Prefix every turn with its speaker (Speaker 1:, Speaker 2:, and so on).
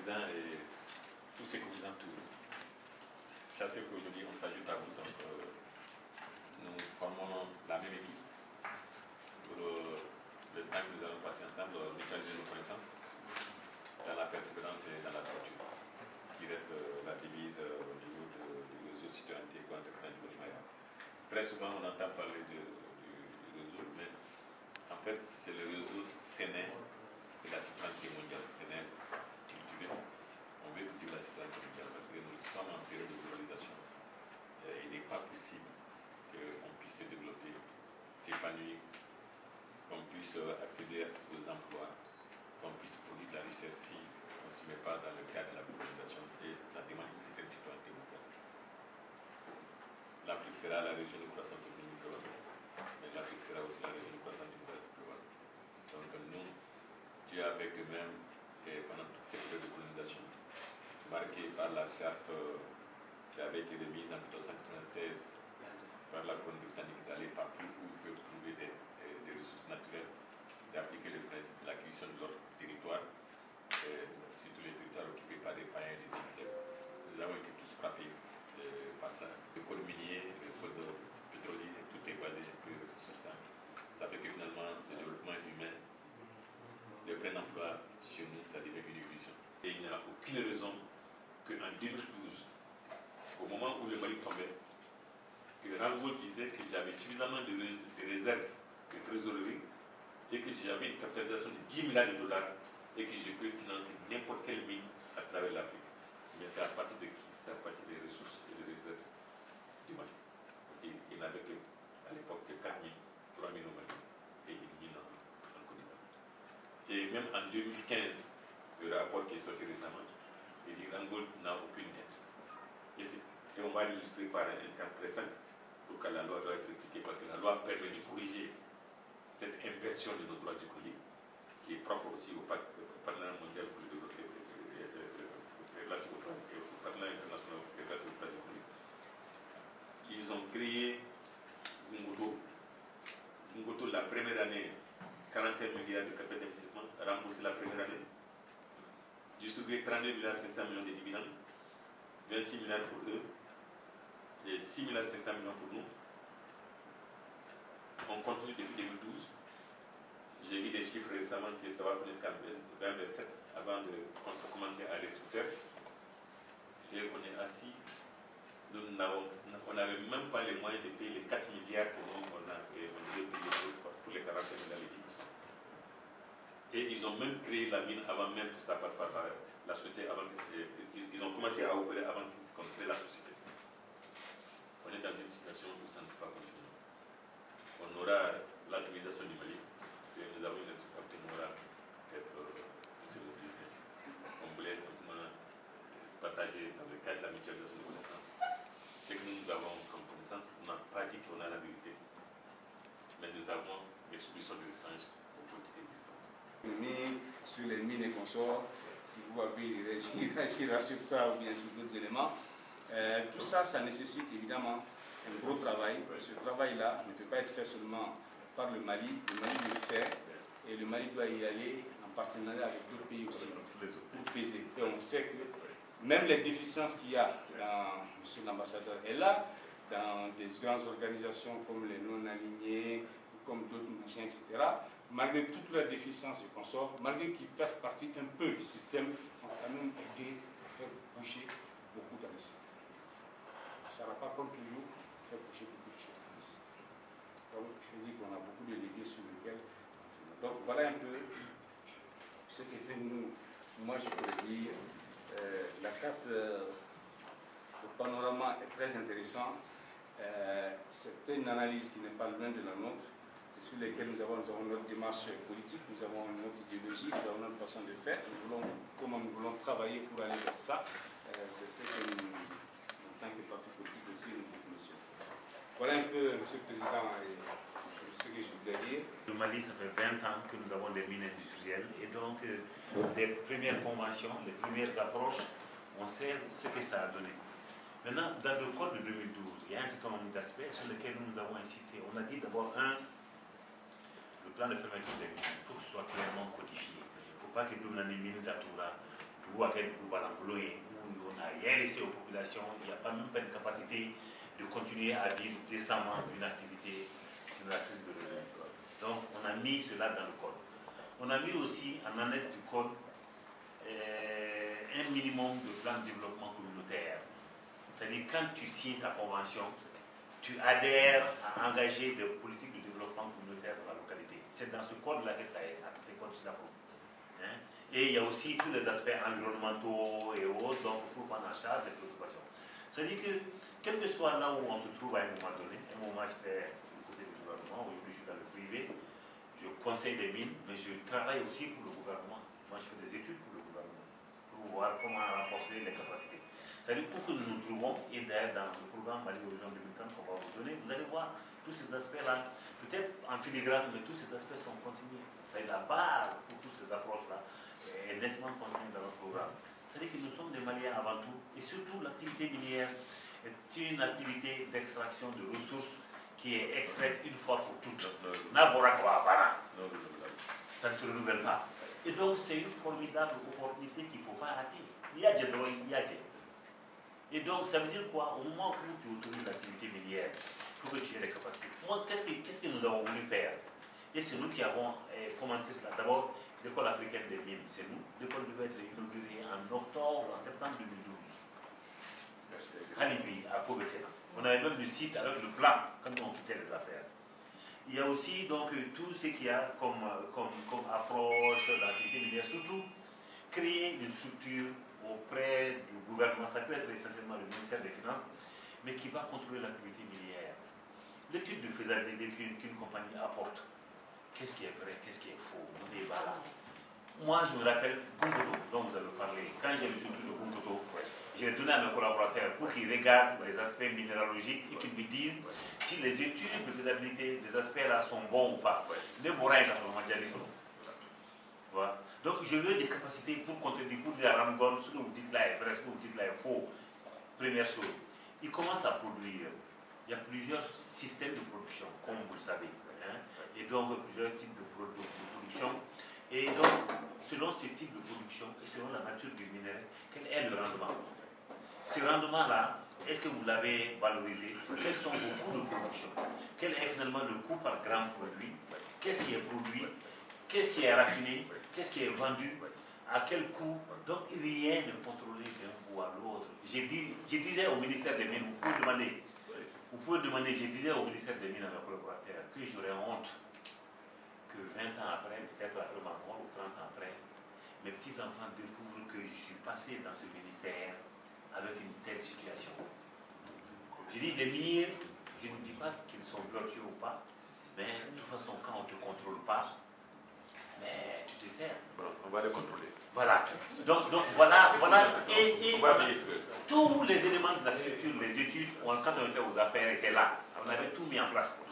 Speaker 1: Président, et tout ce que vous entoure. Chassez qu'aujourd'hui on s'ajoute à vous, donc nous formons la même équipe pour le temps que nous allons passer ensemble, mutualiser nos connaissances dans la persévérance et dans la culture, qui reste la devise au niveau du réseau citoyenneté contre du Maya. Très souvent on entend parler du réseau, mais en fait c'est le réseau séné de la citoyenneté mondiale, séné cultivé. On veut cultiver la citoyenneté mondiale parce que nous sommes en période de globalisation. Il n'est pas possible qu'on puisse se développer, s'épanouir, qu'on puisse accéder aux emplois, qu'on puisse produire de la richesse si on ne se met pas dans le cadre de la globalisation, et ça demande une certaine citoyenneté mondiale. L'Afrique sera la région de croissance économique globale, mais l'Afrique sera aussi la région de croissance globale. Donc nous, Dieu a fait que même pendant toute cette période de colonisation, marquée par la charte qui avait été remise en 1996 par la couronne britannique, d'aller partout où ils peuvent trouver des ressources naturelles, d'appliquer le principe de l'acquisition de leur territoire, surtout les territoires occupés par des païens et des infidèles. Nous avons été tous frappés par ça. Le code minier, le code pétrolier, tout est basé un peu sur ça. Ça fait que finalement, le développement humain, le plein emploi, chez nous, ça devient une illusion. Et il n'y a aucune raison qu'en 2012, au moment où le Mali tombait, que Rangoul disait que j'avais suffisamment de réserves de trésorerie et que j'avais une capitalisation de 10 milliards de dollars et que je peux financer n'importe quelle mine à travers l'Afrique. Mais c'est à partir de qui? C'est à partir des ressources et des réserves du Mali. Parce qu'il n'avait à l'époque que 4 000, 3 000 au Mali et une mine en Côte d'Ivoire. Et même en 2015, le rapport qui est sorti récemment, il dit que Rangoul n'a aucune dette. Et on va l'illustrer par un cas très simple pour que la loi doit être appliquée, parce que la loi permet de corriger cette inversion de nos droits économiques, qui est propre aussi au partenariat mondial pour le développement, au partenariat international relatif aux droits économiques. Ils ont créé Ngoto. Ngoto, la première année, 41 milliards de capital d'investissement, remboursé la première année, distribué 32 milliards 500 millions de dividendes, 26 milliards pour eux, et 6 milliards 500 millions pour nous. On continue depuis 2012. J'ai vu des chiffres récemment que ça va connaître jusqu'à 2027 avant de commencer à aller sous terre. Et on est assis. On n'avait même pas les moyens de payer les 4 milliards que nous on devait payer pour les 40 milliards, les 10%. Et ils ont même créé la mine avant même que ça passe par la société. Ils ont commencé à opérer avant qu'on crée la société. On est dans une situation où ça ne peut pas continuer. On aura l'autorisation du Mali et nous avons une responsabilité morale d'être de se mobiliser. On voulait simplement partager dans le cadre de la mutualisation de connaissances ce que nous avons comme connaissance. On n'a pas dit qu'on a la vérité, mais nous avons des solutions de rechange aux politiques existantes.
Speaker 2: Sur les mines et consorts, si vous avez réagi sur ça ou bien sur d'autres éléments, tout ça, ça nécessite évidemment un gros travail. Ce travail-là ne peut pas être fait seulement par le Mali le fait, et le Mali doit y aller en partenariat avec d'autres pays aussi pour peser. Et on sait que même les déficiences qu'il y a, monsieur l'ambassadeur est là, dans des grandes organisations comme les non-alignés, comme d'autres machins, etc., malgré toutes leurs déficiences et consorts, malgré qu'ils fassent partie un peu du système, ont quand même aidé à faire bouger beaucoup dans le système. Ça n'a pas, comme toujours, fait bouger beaucoup de choses dans le système. Donc, je dis qu'on a beaucoup de leviers sur lesquels. Donc, voilà un peu ce qu'était nous. Moi, je pourrais dire, la carte, le panorama est très intéressant. C'est une analyse qui n'est pas loin de la nôtre, sur lesquelles nous avons notre démarche politique, nous avons notre idéologie, nous avons notre façon de faire, comment nous voulons travailler pour aller vers ça. C'est ce que nous, en tant que parti politique aussi, nous définissons. Voilà un peu, Monsieur le Président, ce que je voulais dire.
Speaker 3: Le Mali, ça fait 20 ans que nous avons des mines industrielles, et donc les premières conventions, les premières approches, on sait ce que ça a donné. Maintenant, dans le code de 2012, il y a un certain nombre d'aspects sur lesquels nous avons insisté. On a dit d'abord, le plan de fermeture des mines, il faut que ce soit clairement codifié. Il ne faut pas que nous, dans les mines d'Atoura, où on n'a rien laissé aux populations, il n'y a pas même pas de capacité de continuer à vivre décemment d'une activité génératrice de revenus. Donc on a mis cela dans le code. On a mis aussi en annexe du code un minimum de plan de développement communautaire. C'est-à-dire quand tu signes ta convention, tu adhères à engager des politiques de développement communautaire dans la localité. C'est dans ce code-là que ça est, les codes SINAFO. Et il y a aussi tous les aspects environnementaux et autres, donc pour prendre en charge les préoccupations. C'est-à-dire que, quel que soit là où on se trouve à un moment donné, un moment j'étais du côté du gouvernement, aujourd'hui je suis dans le privé, je conseille des mines, mais je travaille aussi pour le gouvernement. Moi je fais des études pour le gouvernement, pour voir comment renforcer les capacités. C'est-à-dire pour que nous nous trouvons, et d'ailleurs dans le programme Mali Horizon 2030 qu'on va vous donner, vous allez voir tous ces aspects-là, peut-être en filigrane, mais tous ces aspects sont consignés. C'est la base pour toutes ces approches-là est nettement consignée dans notre programme. C'est-à-dire que nous sommes des Maliens avant tout, et surtout l'activité minière est une activité d'extraction de ressources qui est extraite une fois pour toutes. Ça ne se renouvelle pas. Et donc c'est une formidable opportunité qu'il ne faut pas rater. Il y a des droits, il y a des. Et donc ça veut dire quoi? Au moment où tu autorises l'activité minière, il faut que tu aies les capacités. Moi, qu'est-ce que nous avons voulu faire? Et c'est nous qui avons commencé cela. D'abord, l'école africaine des mines, c'est nous. L'école devait être inaugurée en octobre, en septembre 2012. Halibi, à Kobesena. On avait même le site avec le plan quand on quittait les affaires. Il y a aussi donc tout ce qu'il y a comme approche d'activité minière, surtout créer une structure auprès du gouvernement. Ça peut être essentiellement le ministère des Finances, mais qui va contrôler l'activité minière. L'étude de faisabilité qu'une compagnie apporte. Qu'est-ce qui est vrai, qu'est-ce qui est faux, on débat là. Moi, je me rappelle Gumboto, dont vous avez parlé. Quand j'ai reçu le Gumboto, je l'ai donné à mes collaborateurs pour qu'ils regardent les aspects minéralogiques et qu'ils me disent si les études de faisabilité des aspects là sont bons ou pas. Les morailles, voilà. Donc, je veux des capacités pour contredire, pour dire à Ramgon, ce que vous dites là est vrai, ce que vous dites là est faux. Première chose, il commence à produire. Il y a plusieurs systèmes de production, comme vous le savez. Et donc plusieurs types de production. Et donc, selon ce type de production et selon la nature du minerai, quel est le rendement? Ce rendement-là, est-ce que vous l'avez valorisé? Quels sont vos coûts de production? Quel est finalement le coût par gramme produit? Qu'est-ce qui est produit? Qu'est-ce qui est raffiné? Qu'est-ce qui est vendu? À quel coût? Donc, rien n'est contrôlé d'un bout à l'autre. Je disais au ministère des Mines, vous pouvez demander, je disais au ministère des Mines à mes collaborateurs que j'aurais honte que 20 ans après, peut-être après ma mort ou 30 ans après, mes petits-enfants découvrent que je suis passé dans ce ministère avec une telle situation. Je dis, les miniers, je ne dis pas qu'ils sont vertueux ou pas, mais de toute façon, quand on ne te contrôle pas, mais tu te sers.
Speaker 1: On va les contrôler.
Speaker 3: Voilà. Donc voilà. Et tous les éléments de la structure, les études, quand on était aux affaires, étaient là. On avait tout mis en place.